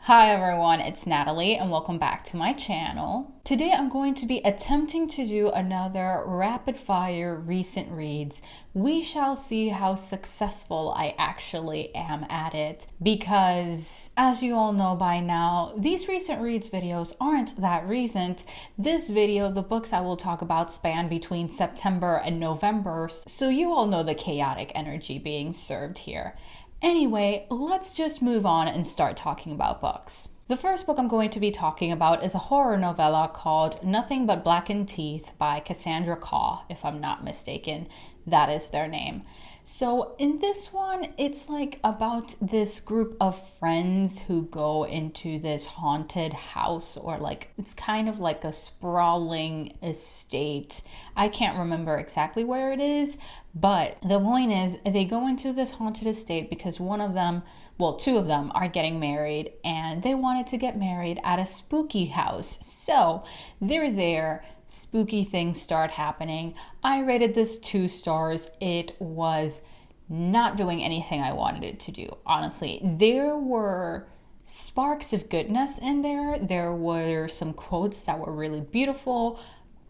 Hi everyone, it's Natalie and welcome back to my channel. Today I'm going to be attempting to do another rapid fire recent reads. We shall see how successful I actually am at it because as you all know by now, these recent reads videos aren't that recent. This video, the books I will talk about span between September and November, so you all know the chaotic energy being served here. Anyway, let's just move on and start talking about books. The first book I'm going to be talking about is a horror novella called Nothing But Blackened Teeth by Cassandra Caw, if I'm not mistaken. That is their name. So in this one, it's like about this group of friends who go into this haunted house, or like it's kind of like a sprawling estate. I can't remember exactly where it is, but the point is they go into this haunted estate because one of them, well, two of them are getting married and they wanted to get married at a spooky house. So they're there. Spooky things start happening. I rated this 2 stars. It was not doing anything I wanted it to do, honestly. There were sparks of goodness in there. There were some quotes that were really beautiful,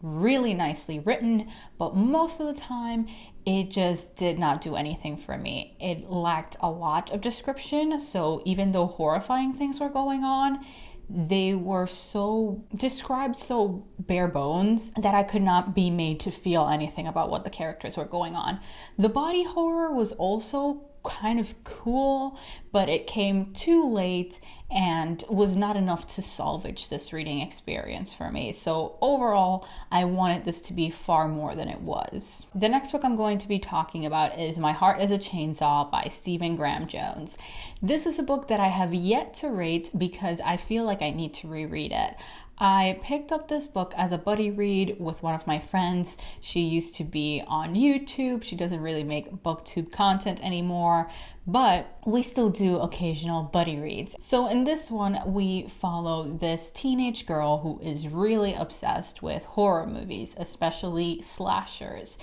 really nicely written, but most of the time it just did not do anything for me. It lacked a lot of description, so even though horrifying things were going on, they were so described so bare bones that I could not be made to feel anything about what the characters were going on. The body horror was also kind of cool, but it came too late and was not enough to salvage this reading experience for me. So overall, I wanted this to be far more than it was. The next book I'm going to be talking about is My Heart is a Chainsaw by Stephen Graham Jones. This is a book that I have yet to rate because I feel like I need to reread it. I picked up this book as a buddy read with one of my friends. She used to be on YouTube. She doesn't really make booktube content anymore, but we still do occasional buddy reads. So in this one, we follow this teenage girl who is really obsessed with horror movies, especially slashers.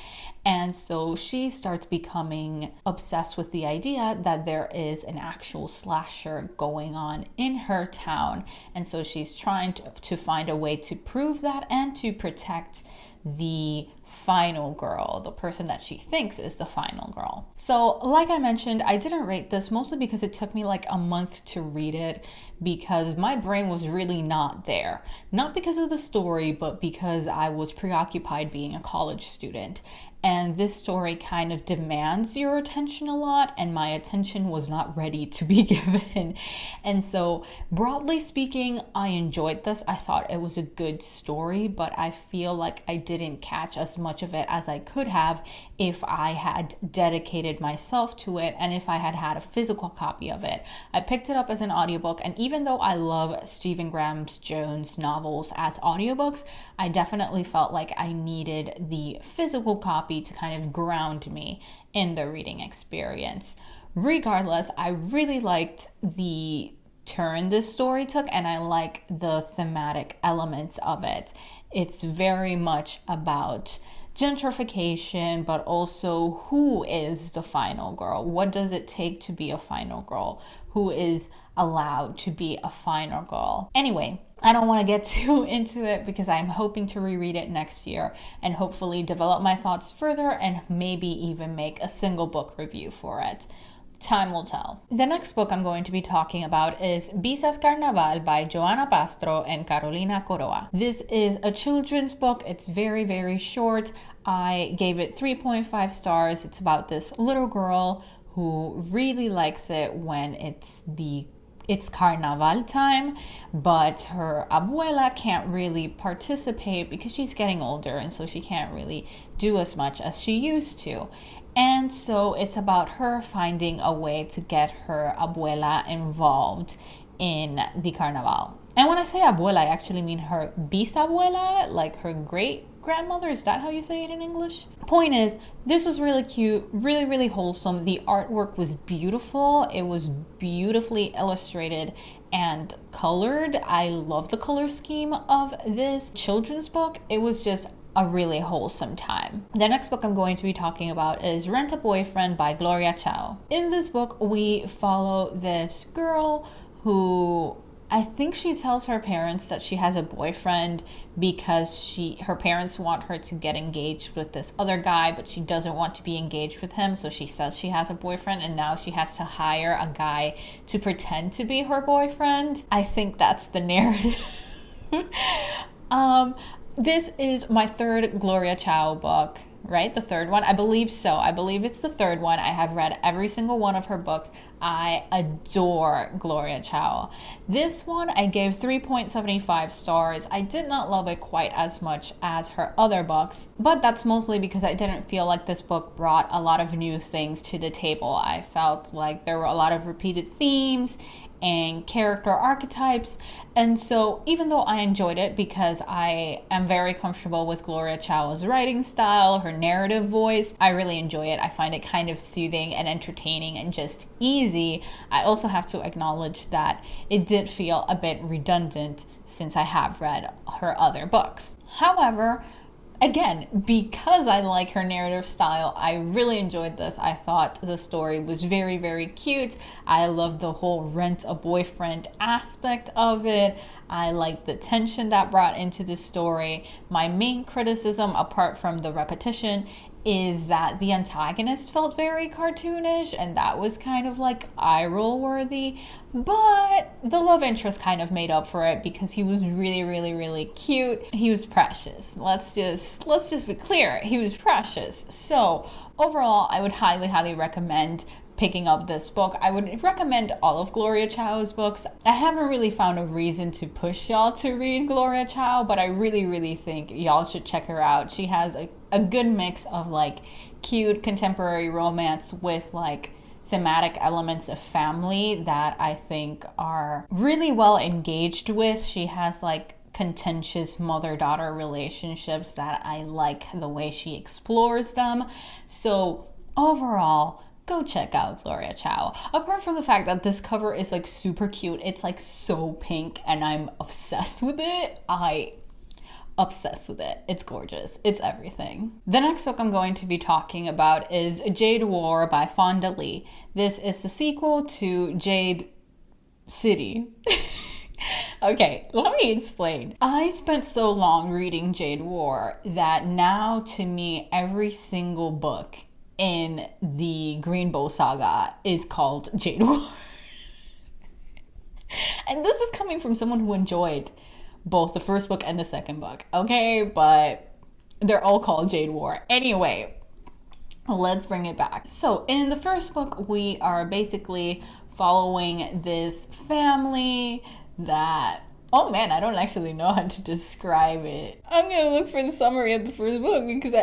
And so she starts becoming obsessed with the idea that there is an actual slasher going on in her town. And so she's trying to find a way to prove that and to protect the final girl, the person that she thinks is the final girl. So like I mentioned, I didn't rate this mostly because it took me like a month to read it because my brain was really not there. Not because of the story, but because I was preoccupied being a college student. And this story kind of demands your attention a lot, and my attention was not ready to be given. And so, broadly speaking, I enjoyed this. I thought it was a good story, but I feel like I didn't catch as much of it as I could have if I had dedicated myself to it and if I had had a physical copy of it. I picked it up as an audiobook, and even though I love Stephen Graham Jones novels as audiobooks, I definitely felt like I needed the physical copy to kind of ground me in the reading experience. Regardless, I really liked the turn this story took, and I like the thematic elements of it. It's very much about gentrification, but also who is the final girl? What does it take to be a final girl? Who is allowed to be a final girl? Anyway, I don't want to get too into it because I'm hoping to reread it next year and hopefully develop my thoughts further and maybe even make a single book review for it. Time will tell. The next book I'm going to be talking about is Bisa's Carnaval by Joana Pastro and Carolina Coroa. This is a children's book. It's very, very short. I gave it 3.5 stars. It's about this little girl who really likes it when it's Carnaval time, but her abuela can't really participate because she's getting older, and so she can't really do as much as she used to. And so it's about her finding a way to get her abuela involved in the Carnaval. And when I say abuela, I actually mean her bisabuela, like her great-grandmother. Is that how you say it in English? Point is, this was really cute, really, really wholesome. The artwork was beautiful. It was beautifully illustrated and colored. I love the color scheme of this children's book. It was just a really wholesome time. The next book I'm going to be talking about is Rent a Boyfriend by Gloria Chao. In this book, we follow this girl who I think she tells her parents that she has a boyfriend because her parents want her to get engaged with this other guy, but she doesn't want to be engaged with him, so she says she has a boyfriend, and now she has to hire a guy to pretend to be her boyfriend. I think that's the narrative. This is my third Gloria Chow book, right? The third one? I believe so. I believe it's the third one. I have read every single one of her books. I adore Gloria Chow. This one I gave 3.75 stars. I did not love it quite as much as her other books, but that's mostly because I didn't feel like this book brought a lot of new things to the table. I felt like there were a lot of repeated themes and character archetypes, and so even though I enjoyed it because I am very comfortable with Gloria Chow's writing style, her narrative voice, I really enjoy it. I find it kind of soothing and entertaining and just easy. I also have to acknowledge that it did feel a bit redundant since I have read her other books. However, again, because I like her narrative style, I really enjoyed this. I thought the story was very, very cute. I loved the whole rent a boyfriend aspect of it. I liked the tension that brought into the story. My main criticism, apart from the repetition, is that the antagonist felt very cartoonish, and that was kind of like eye roll worthy, but the love interest kind of made up for it because he was really, really, really cute. He was precious. Let's just be clear. He was precious. So overall, I would highly, highly recommend picking up this book. I would recommend all of Gloria Chow's books. I haven't really found a reason to push y'all to read Gloria Chow, but I really, really think y'all should check her out. She has a good mix of like cute contemporary romance with like thematic elements of family that I think are really well engaged with. She has like contentious mother-daughter relationships that I like the way she explores them. So overall, go check out Gloria Chow. Apart from the fact that this cover is like super cute, it's like so pink and I'm obsessed with it. Obsessed with it. It's gorgeous. It's everything. The next book I'm going to be talking about is Jade War by Fonda Lee. This is the sequel to Jade City. Okay, let me explain. I spent so long reading Jade War that now to me every single book in the Green Bow saga is called Jade War. And this is coming from someone who enjoyed both the first book and the second book, okay? But they're all called Jade War. Anyway, let's bring it back. So in the first book, we are basically following this family that, oh man, I don't actually know how to describe it. I'm gonna look for the summary of the first book because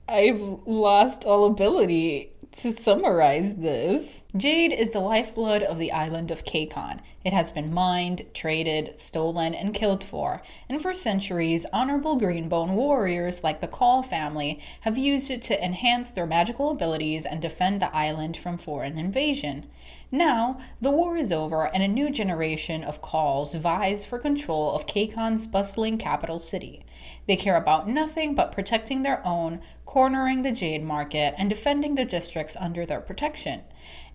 I've lost all ability to summarize this. Jade is the lifeblood of the island of Kekon. It has been mined, traded, stolen, and killed for, and for centuries, honorable greenbone warriors like the Call family have used it to enhance their magical abilities and defend the island from foreign invasion. Now, the war is over and a new generation of Calls vies for control of Kekon's bustling capital city. They care about nothing but protecting their own, cornering the jade market, and defending the districts under their protection.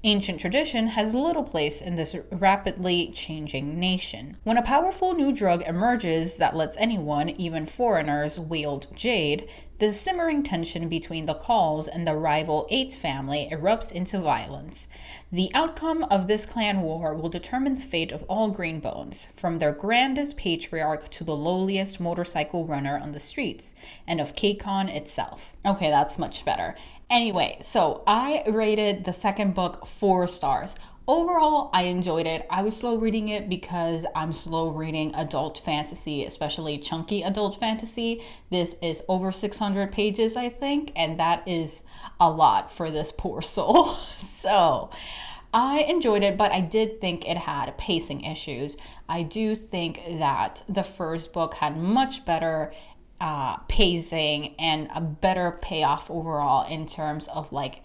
Ancient tradition has little place in this rapidly changing nation. When a powerful new drug emerges that lets anyone, even foreigners, wield jade, the simmering tension between the Calls and the rival Eight family erupts into violence. The outcome of this clan war will determine the fate of all Greenbones, from their grandest patriarch to the lowliest motorcycle runner on the streets, and of Kekon itself. Okay, that's much better. Anyway, so I rated the second book 4 stars. Overall, I enjoyed it. I was slow reading it because I'm slow reading adult fantasy, especially chunky adult fantasy. This is over 600 pages, I think, and that is a lot for this poor soul. So I enjoyed it, but I did think it had pacing issues. I do think that the first book had much better pacing and a better payoff overall in terms of like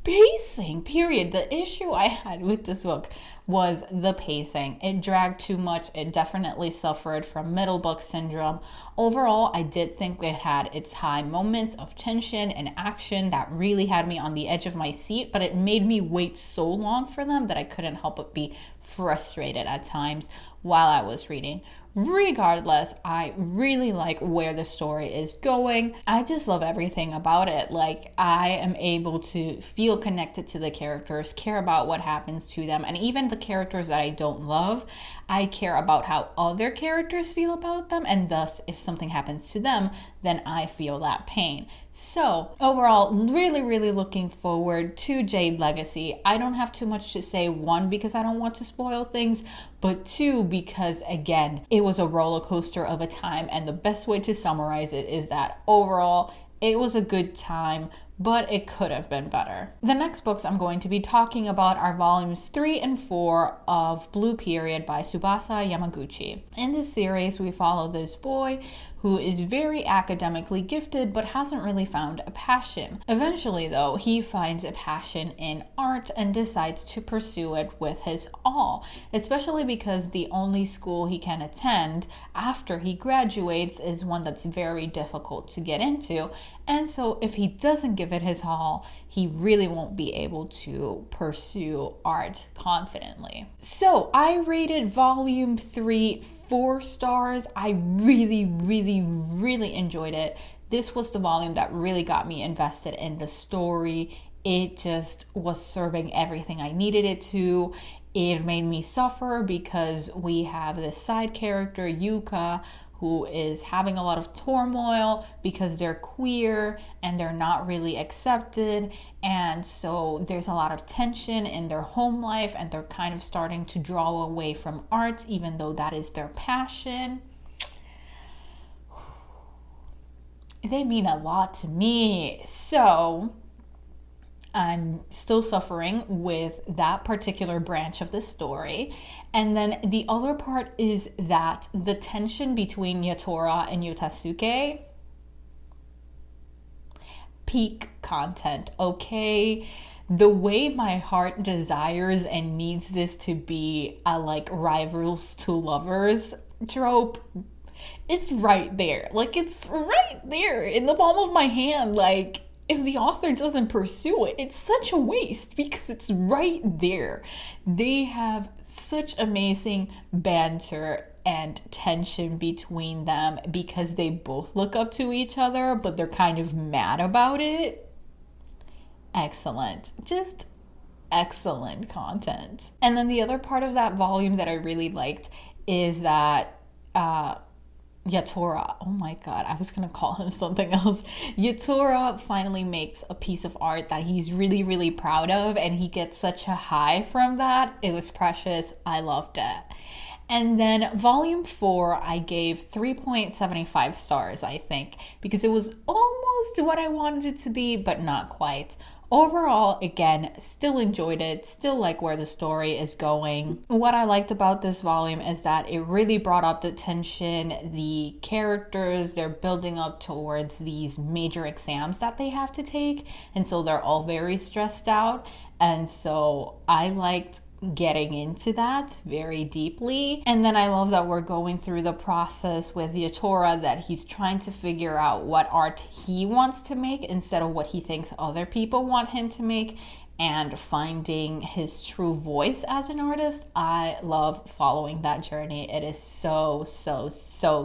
pacing, period. The issue I had with this book was the pacing. It dragged too much. It definitely suffered from middle book syndrome. Overall, I did think it had its high moments of tension and action that really had me on the edge of my seat, but it made me wait so long for them that I couldn't help but be frustrated at times while I was reading. Regardless, I really like where the story is going. I just love everything about it. Like, I am able to feel connected to the characters, care about what happens to them, and even the characters that I don't love, I care about how other characters feel about them, and thus, if something happens to them, then I feel that pain. So, overall, really looking forward to Jade Legacy. I don't have too much to say, one, because I don't want to spoil things, but two, because again, it was a roller coaster of a time, and the best way to summarize it is that overall, it was a good time, but it could have been better. The next books I'm going to be talking about are volumes 3 and 4 of Blue Period by Tsubasa Yamaguchi. In this series, we follow this boy who is very academically gifted but hasn't really found a passion. Eventually, though, he finds a passion in art and decides to pursue it with his all, especially because the only school he can attend after he graduates is one that's very difficult to get into. And so if he doesn't give it his all, he really won't be able to pursue art confidently. So I rated volume 3 4 stars. I really enjoyed it. This was the volume that really got me invested in the story. It just was serving everything I needed it to. It made me suffer because we have this side character, Yuka, who is having a lot of turmoil because they're queer and they're not really accepted. And so there's a lot of tension in their home life, and they're kind of starting to draw away from art, even though that is their passion. They mean a lot to me. So I'm still suffering with that particular branch of the story. And then the other part is that the tension between Yatora and Yotasuke, peak content, okay? The way my heart desires and needs this to be a like rivals to lovers trope, it's right there. Like, it's right there in the palm of my hand. Like, if the author doesn't pursue it, it's such a waste because it's right there. They have such amazing banter and tension between them because they both look up to each other, but they're kind of mad about it. Excellent. Just excellent content. And then the other part of that volume that I really liked is that Yatora, oh my god, I was gonna call him something else. Yatora finally makes a piece of art that he's really proud of, and he gets such a high from that. It was precious. I loved it. And then volume 4, I gave 3.75 stars, I think, because it was almost what I wanted it to be, but not quite. Overall, again, still enjoyed it, still like where the story is going. What I liked about this volume is that it really brought up the tension, the characters, they're building up towards these major exams that they have to take, and so they're all very stressed out. And so I liked getting into that very deeply. And then I love that we're going through the process with Yatora, that he's trying to figure out what art he wants to make instead of what he thinks other people want him to make, and finding his true voice as an artist. I love following that journey. It is so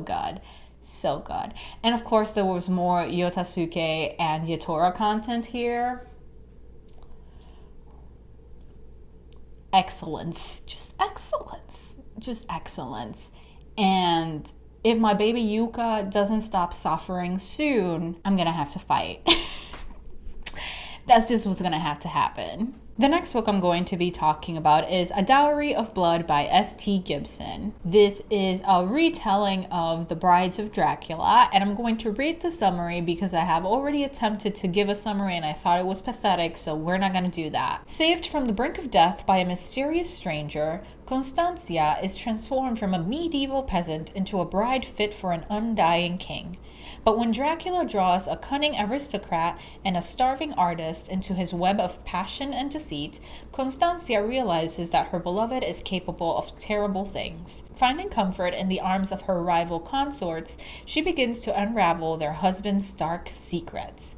good. So good. And of course there was more Yotasuke and Yatora content here. Excellence, just excellence. And if my baby Yuka doesn't stop suffering soon, I'm gonna have to fight. That's just what's gonna have to happen. The next book I'm going to be talking about is A Dowry of Blood by S.T. Gibson. This is a retelling of The Brides of Dracula, and I'm going to read the summary because I have already attempted to give a summary and I thought it was pathetic, so we're not going to do that. Saved from the brink of death by a mysterious stranger, Constantia is transformed from a medieval peasant into a bride fit for an undying king. But when Dracula draws a cunning aristocrat and a starving artist into his web of passion and deceit, Constantia realizes that her beloved is capable of terrible things. Finding comfort in the arms of her rival consorts, she begins to unravel their husband's dark secrets.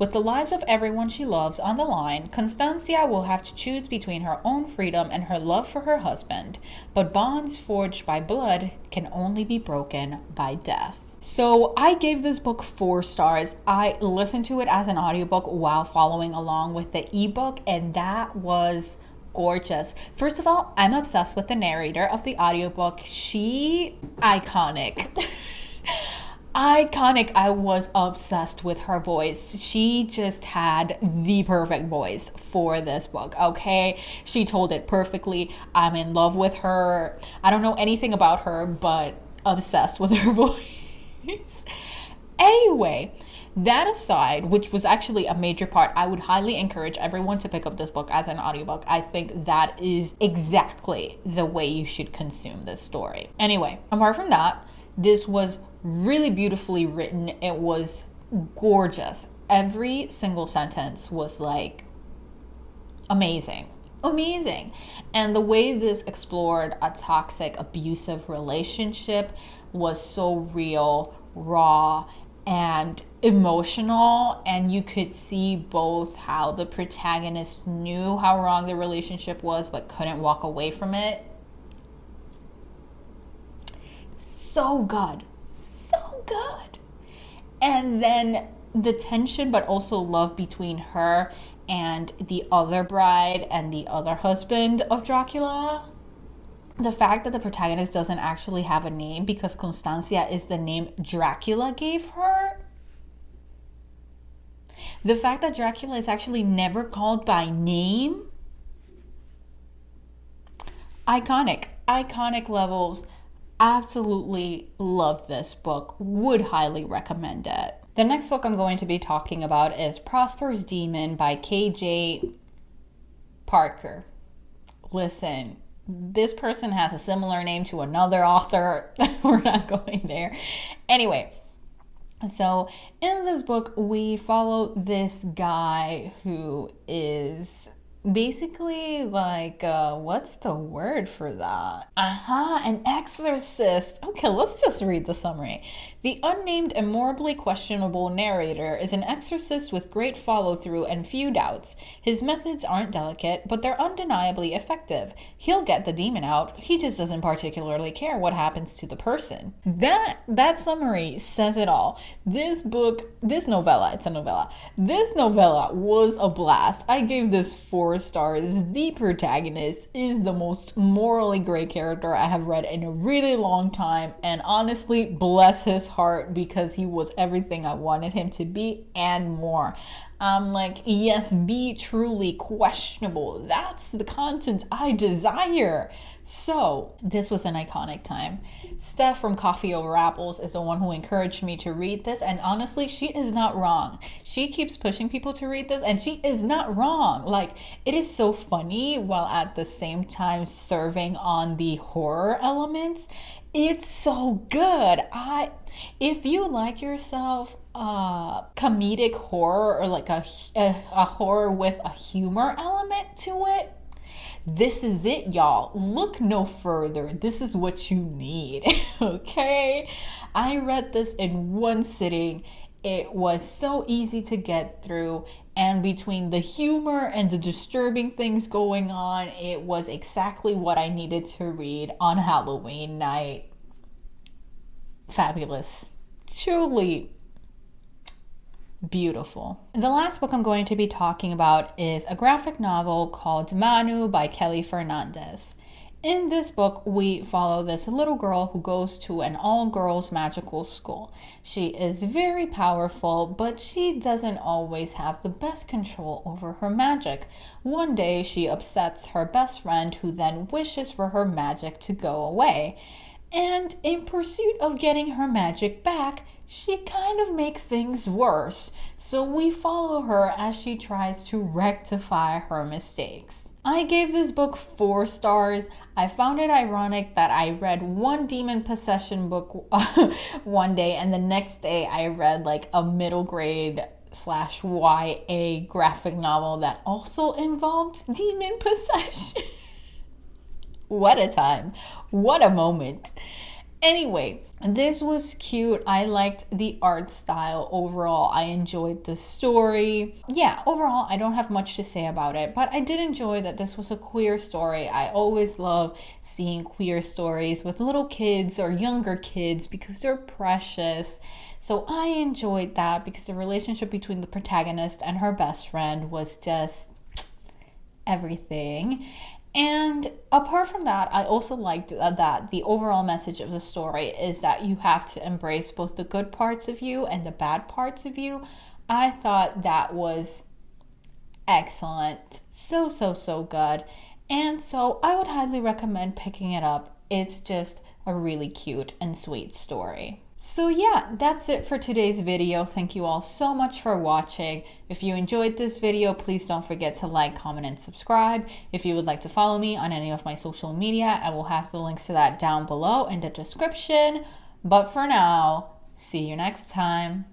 With the lives of everyone she loves on the line, Constancia will have to choose between her own freedom and her love for her husband. But bonds forged by blood can only be broken by death. So I gave this book 4 stars. I listened to it as an audiobook while following along with the ebook, and that was gorgeous. First of all, I'm obsessed with the narrator of the audiobook. She iconic. Iconic. I was obsessed with her voice. She just had the perfect voice for this book, okay? She told it perfectly. I'm in love with her. I don't know anything about her, but obsessed with her voice. Anyway, that aside, which was actually a major part, I would highly encourage everyone to pick up this book as an audiobook. I think that is exactly the way you should consume this story. Anyway, apart from that, this was really beautifully written. It was gorgeous. Every single sentence was like amazing. And the way this explored a toxic, abusive relationship was so real, raw, and emotional. And you could see both how the protagonist knew how wrong the relationship was but couldn't walk away from it. So good. And then the tension but also love between her and the other bride and the other husband of Dracula. The fact that the protagonist doesn't actually have a name because Constancia is the name Dracula gave her. The fact that Dracula is actually never called by name. Iconic levels. Absolutely love this book. Would highly recommend it. The next book I'm going to be talking about is Prosper's Demon by KJ Parker. Listen, this person has a similar name to another author. We're not going there. Anyway, so in this book, we follow this guy who is basically like, what's the word for that? An exorcist. Okay, let's just read the summary. The unnamed and morally questionable narrator is an exorcist with great follow-through and few doubts. His methods aren't delicate, but they're undeniably effective. He'll get the demon out. He just doesn't particularly care what happens to the person. That summary says it all. This novella was a blast. I gave this 4 stars. The protagonist is the most morally great character I have read in a really long time, and honestly, bless his heart, because he was everything I wanted him to be and more. I'm like, yes, be truly questionable. That's the content I desire. So this was an iconic time. Steph from Coffee Over Apples is the one who encouraged me to read this, and honestly, she is not wrong. She keeps pushing people to read this, and she is not wrong. Like, it is so funny while at the same time serving on the horror elements. It's so good. If you like yourself comedic horror, or like a horror with a humor element to it, this is it, y'all. Look no further. This is what you need. Okay? I read this in one sitting. It was so easy to get through, and between the humor and the disturbing things going on, it was exactly what I needed to read on Halloween night. Fabulous. Truly beautiful. The last book I'm going to be talking about is a graphic novel called Manu by Kelly Fernandez. In this book, we follow this little girl who goes to an all-girls magical school. She is very powerful, but she doesn't always have the best control over her magic. One day, she upsets her best friend, who then wishes for her magic to go away. And in pursuit of getting her magic back, she kind of makes things worse. So we follow her as she tries to rectify her mistakes. I gave this book 4 stars. I found it ironic that I read one demon possession book one day, and the next day I read like a middle grade / YA graphic novel that also involved demon possession. What a time. What a moment. Anyway, this was cute. I liked the art style overall. I enjoyed the story. Yeah, overall, I don't have much to say about it, but I did enjoy that this was a queer story. I always love seeing queer stories with little kids or younger kids because they're precious. So I enjoyed that because the relationship between the protagonist and her best friend was just everything. And apart from that, I also liked that the overall message of the story is that you have to embrace both the good parts of you and the bad parts of you. I thought that was excellent. So, so, so good. And so I would highly recommend picking it up. It's just a really cute and sweet story. So yeah, that's it for today's video. Thank you all so much for watching. If you enjoyed this video, please don't forget to like, comment, and subscribe. If you would like to follow me on any of my social media, I will have the links to that down below in the description. But for now, see you next time.